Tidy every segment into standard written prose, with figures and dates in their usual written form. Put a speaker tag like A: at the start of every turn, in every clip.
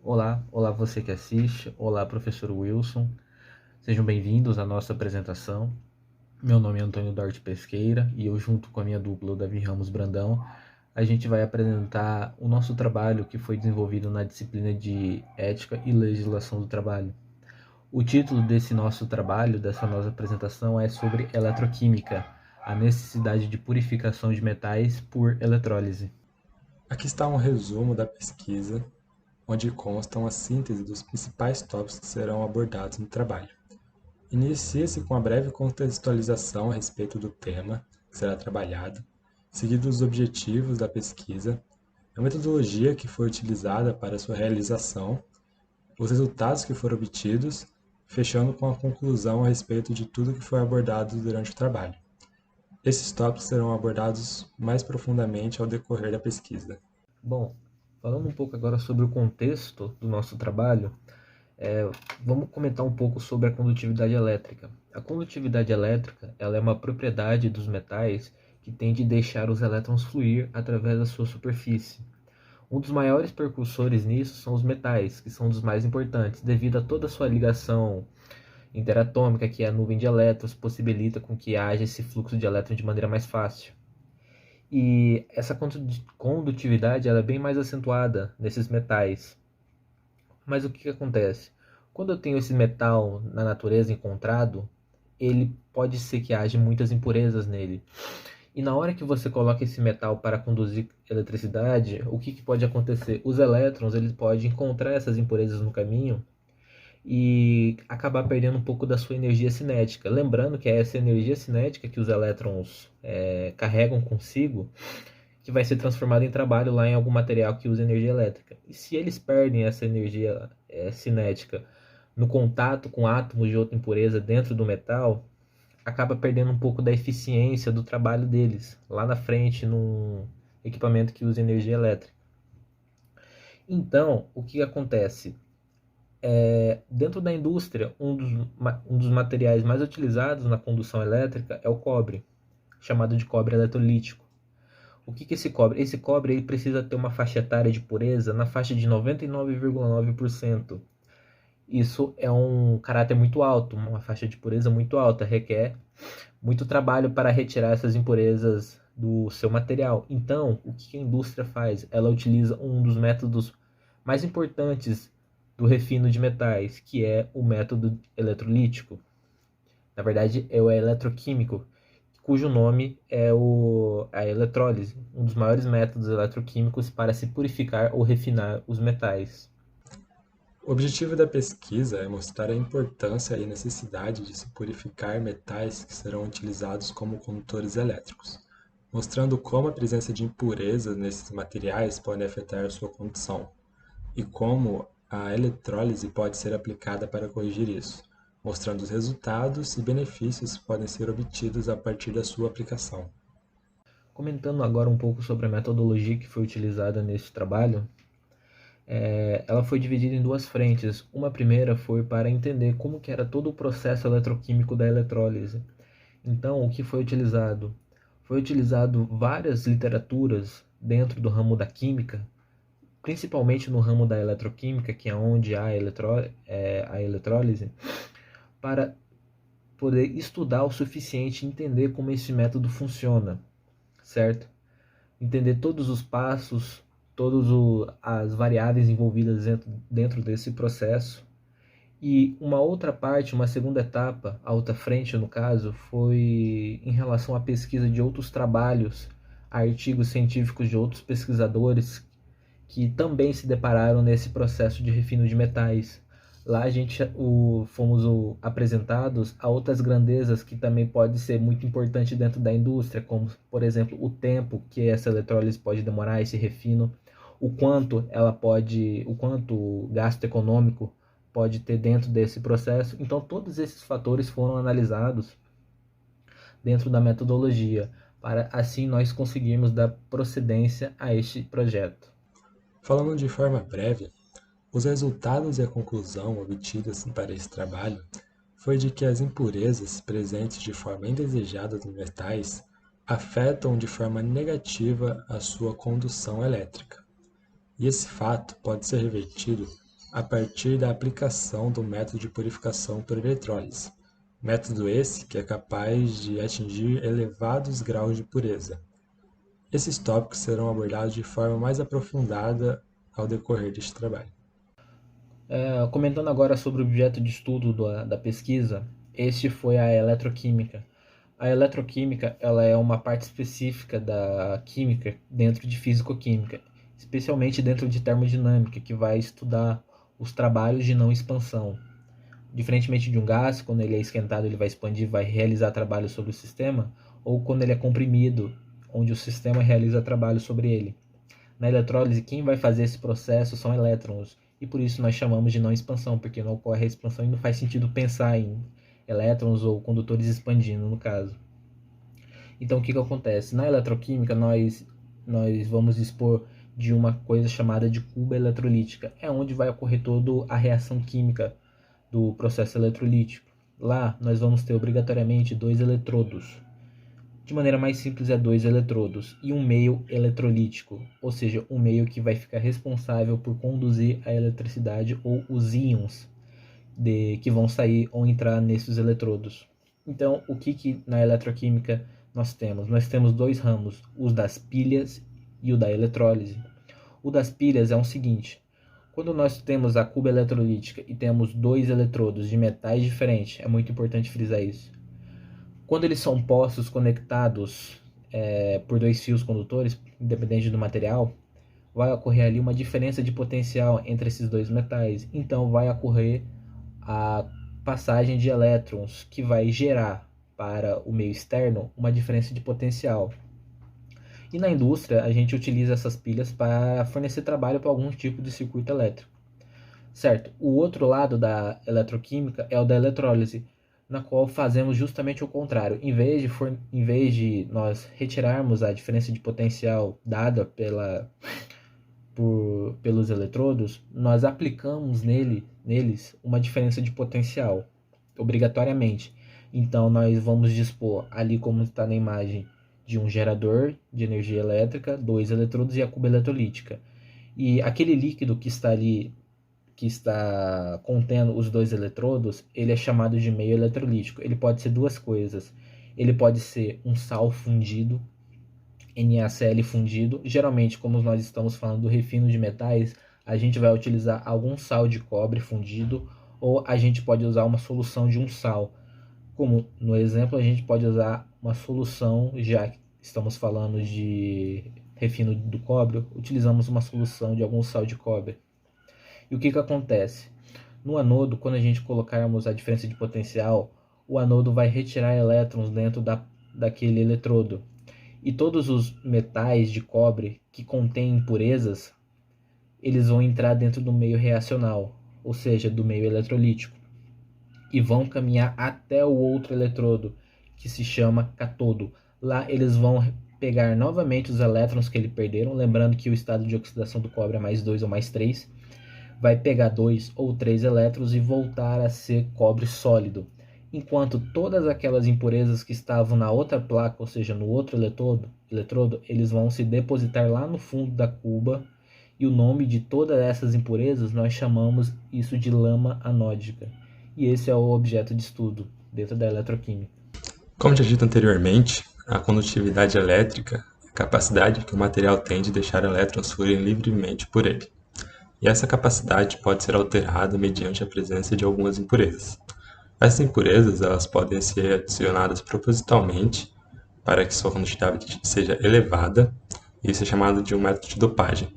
A: Olá você que assiste, olá professor Wilson, sejam bem-vindos à nossa apresentação. Meu nome é Antônio Duarte Pesqueira e eu, junto com a minha dupla, o Davi Ramos Brandão, a gente vai apresentar o nosso trabalho que foi desenvolvido na disciplina de Ética e Legislação do Trabalho. O título desse nosso trabalho, dessa nossa apresentação, é sobre eletroquímica, a necessidade de purificação de metais por eletrólise.
B: Aqui está um resumo da pesquisa, onde consta uma síntese dos principais tópicos que serão abordados no trabalho. Inicia-se com uma breve contextualização a respeito do tema que será trabalhado, seguido os objetivos da pesquisa, a metodologia que foi utilizada para sua realização, os resultados que foram obtidos, fechando com a conclusão a respeito de tudo que foi abordado durante o trabalho. Esses tópicos serão abordados mais profundamente ao decorrer da pesquisa.
A: Bom, falando um pouco agora sobre o contexto do nosso trabalho, É, vamos comentar um pouco sobre a condutividade elétrica. A condutividade elétrica, ela é uma propriedade dos metais que tem de deixar os elétrons fluir através da sua superfície. Um dos maiores percursores nisso são os metais, que são dos mais importantes, devido a toda a sua ligação interatômica, que é a nuvem de elétrons, possibilita com que haja esse fluxo de elétrons de maneira mais fácil. E essa condutividade ela é bem mais acentuada nesses metais. Mas o que acontece? Quando eu tenho esse metal na natureza encontrado, ele pode ser que haja muitas impurezas nele. E na hora que você coloca esse metal para conduzir eletricidade, o que pode acontecer? Os elétrons eles podem encontrar essas impurezas no caminho e acabar perdendo um pouco da sua energia cinética. Lembrando que é essa energia cinética que os elétrons carregam consigo que vai ser transformado em trabalho lá em algum material que usa energia elétrica. E se eles perdem essa energia cinética no contato com átomos de outra impureza dentro do metal, acaba perdendo um pouco da eficiência do trabalho deles lá na frente num equipamento que usa energia elétrica. Então, o que acontece? Dentro da indústria, um dos materiais mais utilizados na condução elétrica é o cobre, chamado de cobre eletrolítico. O que esse cobre? Esse cobre ele precisa ter uma faixa etária de pureza na faixa de 99,9%. Isso é um caráter muito alto, uma faixa de pureza muito alta, requer muito trabalho para retirar essas impurezas do seu material. Então, o que a indústria faz? Ela utiliza um dos métodos mais importantes do refino de metais, que é o método eletrolítico. Na verdade, é o eletroquímico, cujo nome é a eletrólise, um dos maiores métodos eletroquímicos para se purificar ou refinar os metais.
B: O objetivo da pesquisa é mostrar a importância e necessidade de se purificar metais que serão utilizados como condutores elétricos, mostrando como a presença de impurezas nesses materiais pode afetar sua condução, e como a eletrólise pode ser aplicada para corrigir isso, mostrando os resultados e benefícios que podem ser obtidos a partir da sua aplicação.
A: Comentando agora um pouco sobre a metodologia que foi utilizada nesse trabalho, ela foi dividida em duas frentes. Uma primeira foi para entender como que era todo o processo eletroquímico da eletrólise. Então, o que foi utilizado? Foi utilizado várias literaturas dentro do ramo da química, principalmente no ramo da eletroquímica, que é onde há a eletrólise, para poder estudar o suficiente e entender como esse método funciona, certo? Entender todos os passos, todas as variáveis envolvidas dentro desse processo. E uma outra parte, uma segunda etapa, a outra frente no caso, foi em relação à pesquisa de outros trabalhos, artigos científicos de outros pesquisadores que também se depararam nesse processo de refino de metais. Lá a gente fomos apresentados a outras grandezas que também pode ser muito importante dentro da indústria, como por exemplo o tempo que essa eletrólise pode demorar, esse refino, o quanto gasto econômico pode ter dentro desse processo. Então todos esses fatores foram analisados dentro da metodologia, para assim nós conseguirmos dar procedência a este projeto.
B: Falando de forma breve, os resultados e a conclusão obtidas para esse trabalho foi de que as impurezas presentes de forma indesejada nos metais afetam de forma negativa a sua condução elétrica. E esse fato pode ser revertido a partir da aplicação do método de purificação por eletrólise. Método esse que é capaz de atingir elevados graus de pureza. Esses tópicos serão abordados de forma mais aprofundada ao decorrer deste trabalho.
A: Comentando agora sobre o objeto de estudo da pesquisa, este foi a eletroquímica. A eletroquímica ela é uma parte específica da química dentro de fisicoquímica, especialmente dentro de termodinâmica, que vai estudar os trabalhos de não expansão. Diferentemente de um gás, quando ele é esquentado, ele vai expandir, vai realizar trabalho sobre o sistema, ou quando ele é comprimido, onde o sistema realiza trabalho sobre ele. Na eletrólise, quem vai fazer esse processo são elétrons, e por isso nós chamamos de não expansão, porque não ocorre a expansão e não faz sentido pensar em elétrons ou condutores expandindo, no caso. Então, o que acontece? Na eletroquímica, nós vamos dispor de uma coisa chamada de cuba eletrolítica. É onde vai ocorrer toda a reação química do processo eletrolítico. Lá, nós vamos ter obrigatoriamente 2 eletrodos. De maneira mais simples, é 2 eletrodos e um meio eletrolítico, ou seja, um meio que vai ficar responsável por conduzir a eletricidade ou os íons que vão sair ou entrar nesses eletrodos. Então, o que na eletroquímica nós temos? Nós temos 2 ramos, os das pilhas e o da eletrólise. O das pilhas é o seguinte: quando nós temos a cuba eletrolítica e temos 2 eletrodos de metais diferentes, é muito importante frisar isso. Quando eles são postos conectados por 2 fios condutores, independente do material, vai ocorrer ali uma diferença de potencial entre esses 2 metais. Então vai ocorrer a passagem de elétrons, que vai gerar para o meio externo uma diferença de potencial. E na indústria a gente utiliza essas pilhas para fornecer trabalho para algum tipo de circuito elétrico. Certo? O outro lado da eletroquímica é o da eletrólise, na qual fazemos justamente o contrário. Em vez de nós retirarmos a diferença de potencial dada pelos eletrodos, nós aplicamos neles uma diferença de potencial, obrigatoriamente. Então, nós vamos dispor, ali como está na imagem, de um gerador de energia elétrica, 2 eletrodos e a cuba eletrolítica. E aquele líquido que está ali, que está contendo os 2 eletrodos, ele é chamado de meio eletrolítico. Ele pode ser 2 coisas. Ele pode ser um sal fundido, NaCl fundido. Geralmente, como nós estamos falando do refino de metais, a gente vai utilizar algum sal de cobre fundido, ou a gente pode usar uma solução de um sal. Como no exemplo, a gente pode usar uma solução, já que estamos falando de refino do cobre, utilizamos uma solução de algum sal de cobre. E o que acontece? No anodo, quando a gente colocarmos a diferença de potencial, o anodo vai retirar elétrons dentro daquele eletrodo. E todos os metais de cobre que contêm impurezas, eles vão entrar dentro do meio reacional, ou seja, do meio eletrolítico, e vão caminhar até o outro eletrodo, que se chama cátodo. Lá eles vão pegar novamente os elétrons que eles perderam, lembrando que o estado de oxidação do cobre é mais 2 ou mais 3, vai pegar 2 ou 3 elétrons e voltar a ser cobre sólido, enquanto todas aquelas impurezas que estavam na outra placa, ou seja, no outro eletrodo, eles vão se depositar lá no fundo da cuba, e o nome de todas essas impurezas nós chamamos isso de lama anódica. E esse é o objeto de estudo dentro da eletroquímica.
B: Como já dito anteriormente, a condutividade elétrica é a capacidade que o material tem de deixar elétrons fluírem livremente por ele. E essa capacidade pode ser alterada mediante a presença de algumas impurezas. Essas impurezas elas podem ser adicionadas propositalmente para que sua condutividade seja elevada, e isso é chamado de um método de dopagem.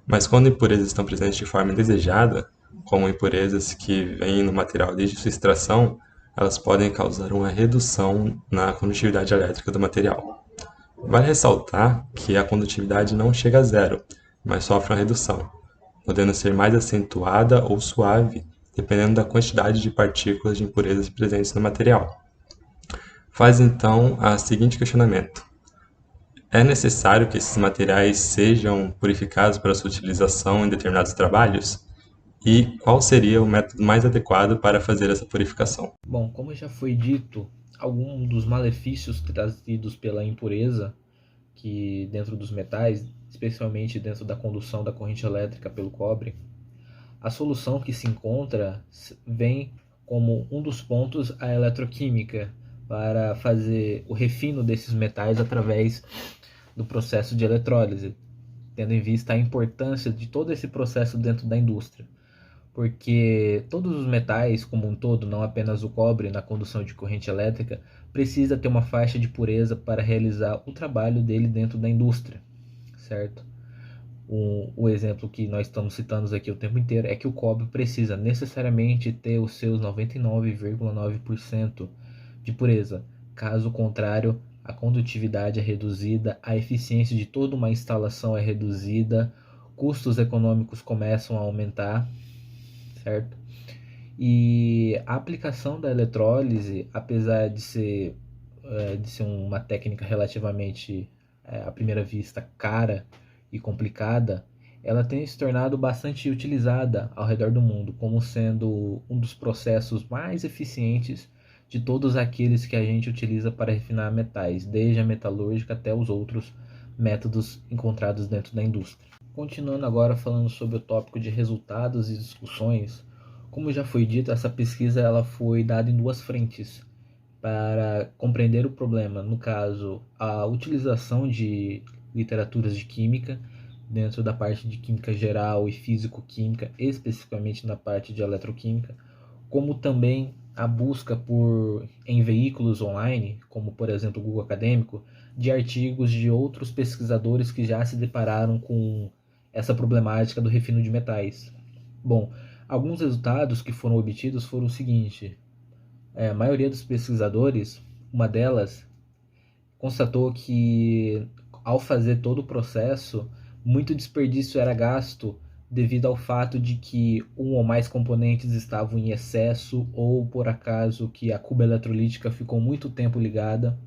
B: Mas quando impurezas estão presentes de forma indesejada, como impurezas que vêm no material desde sua extração, elas podem causar uma redução na condutividade elétrica do material. Vale ressaltar que a condutividade não chega a zero, mas sofre uma redução, podendo ser mais acentuada ou suave, dependendo da quantidade de partículas de impurezas presentes no material. Faz então o seguinte questionamento: é necessário que esses materiais sejam purificados para sua utilização em determinados trabalhos? E qual seria o método mais adequado para fazer essa purificação?
A: Bom, como já foi dito, algum dos malefícios trazidos pela impureza dentro dos metais, especialmente dentro da condução da corrente elétrica pelo cobre, a solução que se encontra vem como um dos pontos a eletroquímica, para fazer o refino desses metais através do processo de eletrólise, tendo em vista a importância de todo esse processo dentro da indústria. Porque todos os metais, como um todo, não apenas o cobre na condução de corrente elétrica, precisa ter uma faixa de pureza para realizar o trabalho dele dentro da indústria, certo? O exemplo que nós estamos citando aqui o tempo inteiro é que o cobre precisa necessariamente ter os seus 99,9% de pureza. Caso contrário, a condutividade é reduzida, a eficiência de toda uma instalação é reduzida, custos econômicos começam a aumentar, certo? E a aplicação da eletrólise, apesar de ser uma técnica relativamente, à primeira vista, cara e complicada, ela tem se tornado bastante utilizada ao redor do mundo, como sendo um dos processos mais eficientes de todos aqueles que a gente utiliza para refinar metais, desde a metalúrgica até os outros métodos encontrados dentro da indústria. Continuando agora falando sobre o tópico de resultados e discussões, como já foi dito, essa pesquisa ela foi dada em duas frentes para compreender o problema, no caso, a utilização de literaturas de química dentro da parte de química geral e físico-química, especificamente na parte de eletroquímica, como também a busca em veículos online, como por exemplo o Google Acadêmico, de artigos de outros pesquisadores que já se depararam com essa problemática do refino de metais. Bom, alguns resultados que foram obtidos foram o seguinte: a maioria dos pesquisadores, uma delas, constatou que ao fazer todo o processo, muito desperdício era gasto devido ao fato de que um ou mais componentes estavam em excesso ou por acaso que a cuba eletrolítica ficou muito tempo ligada.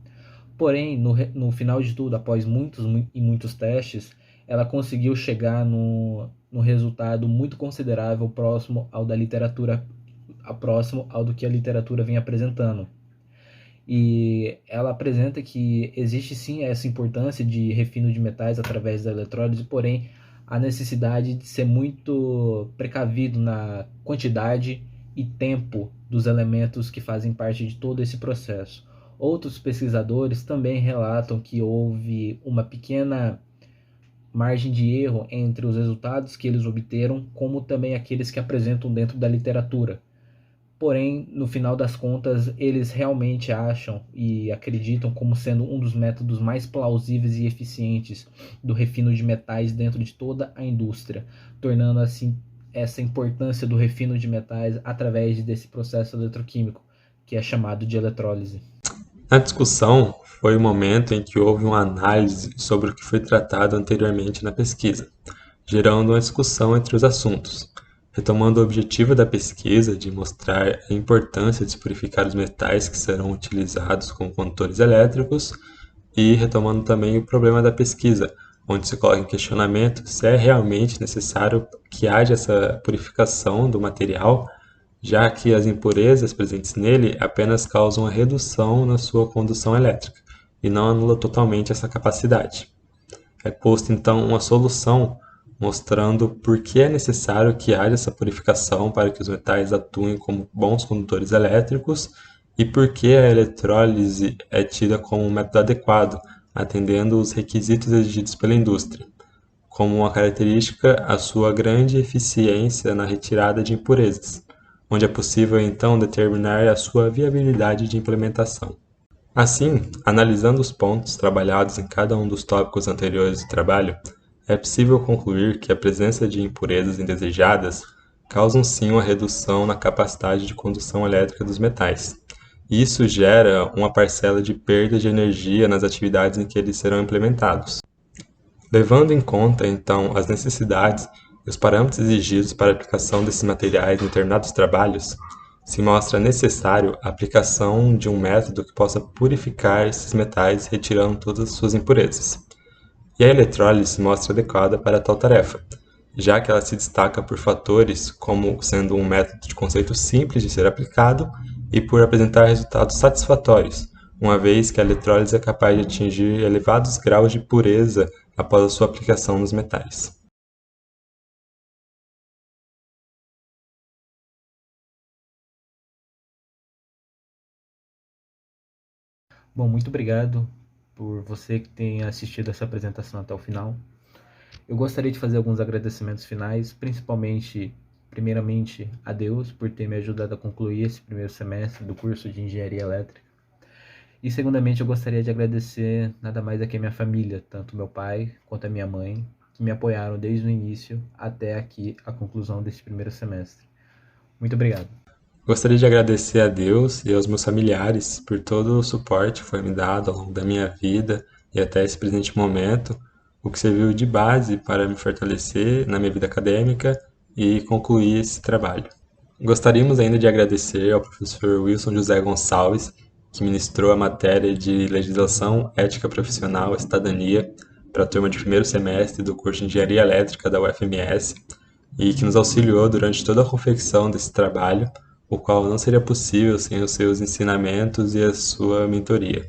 A: Porém, no final de tudo, após muitos testes, ela conseguiu chegar no resultado muito considerável, próximo ao da literatura, próximo ao do que a literatura vem apresentando. E ela apresenta que existe sim essa importância de refino de metais através da eletrólise, porém a necessidade de ser muito precavido na quantidade e tempo dos elementos que fazem parte de todo esse processo. Outros pesquisadores também relatam que houve uma pequena margem de erro entre os resultados que eles obteram, como também aqueles que apresentam dentro da literatura. Porém, no final das contas, eles realmente acham e acreditam como sendo um dos métodos mais plausíveis e eficientes do refino de metais dentro de toda a indústria, tornando assim essa importância do refino de metais através desse processo eletroquímico, que é chamado de eletrólise.
B: Na discussão, foi o momento em que houve uma análise sobre o que foi tratado anteriormente na pesquisa, gerando uma discussão entre os assuntos, retomando o objetivo da pesquisa de mostrar a importância de se purificar os metais que serão utilizados como condutores elétricos e retomando também o problema da pesquisa, onde se coloca em questionamento se é realmente necessário que haja essa purificação do material, já que as impurezas presentes nele apenas causam uma redução na sua condução elétrica e não anula totalmente essa capacidade. É posta então uma solução mostrando por que é necessário que haja essa purificação para que os metais atuem como bons condutores elétricos e por que a eletrólise é tida como um método adequado, atendendo os requisitos exigidos pela indústria, como uma característica a sua grande eficiência na retirada de impurezas, onde é possível então determinar a sua viabilidade de implementação. Assim, analisando os pontos trabalhados em cada um dos tópicos anteriores do trabalho, é possível concluir que a presença de impurezas indesejadas causam sim uma redução na capacidade de condução elétrica dos metais. E isso gera uma parcela de perda de energia nas atividades em que eles serão implementados. Levando em conta, então, as necessidades e os parâmetros exigidos para a aplicação desses materiais em determinados trabalhos, se mostra necessário a aplicação de um método que possa purificar esses metais retirando todas as suas impurezas. E a eletrólise se mostra adequada para tal tarefa, já que ela se destaca por fatores como sendo um método de conceito simples de ser aplicado e por apresentar resultados satisfatórios, uma vez que a eletrólise é capaz de atingir elevados graus de pureza após a sua aplicação nos metais.
A: Bom, muito obrigado por você que tenha assistido essa apresentação até o final. Eu gostaria de fazer alguns agradecimentos finais, principalmente, primeiramente, a Deus por ter me ajudado a concluir esse primeiro semestre do curso de Engenharia Elétrica. E, segundamente, eu gostaria de agradecer nada mais do que a minha família, tanto meu pai quanto a minha mãe, que me apoiaram desde o início até aqui a conclusão desse primeiro semestre. Muito obrigado.
B: Gostaria de agradecer a Deus e aos meus familiares por todo o suporte que foi me dado ao longo da minha vida e até esse presente momento, o que serviu de base para me fortalecer na minha vida acadêmica e concluir esse trabalho. Gostaríamos ainda de agradecer ao professor Wilson José Gonçalves, que ministrou a matéria de Legislação, Ética Profissional e Cidadania para a turma de primeiro semestre do curso de Engenharia Elétrica da UFMS e que nos auxiliou durante toda a confecção desse trabalho, o qual não seria possível sem os seus ensinamentos e a sua mentoria.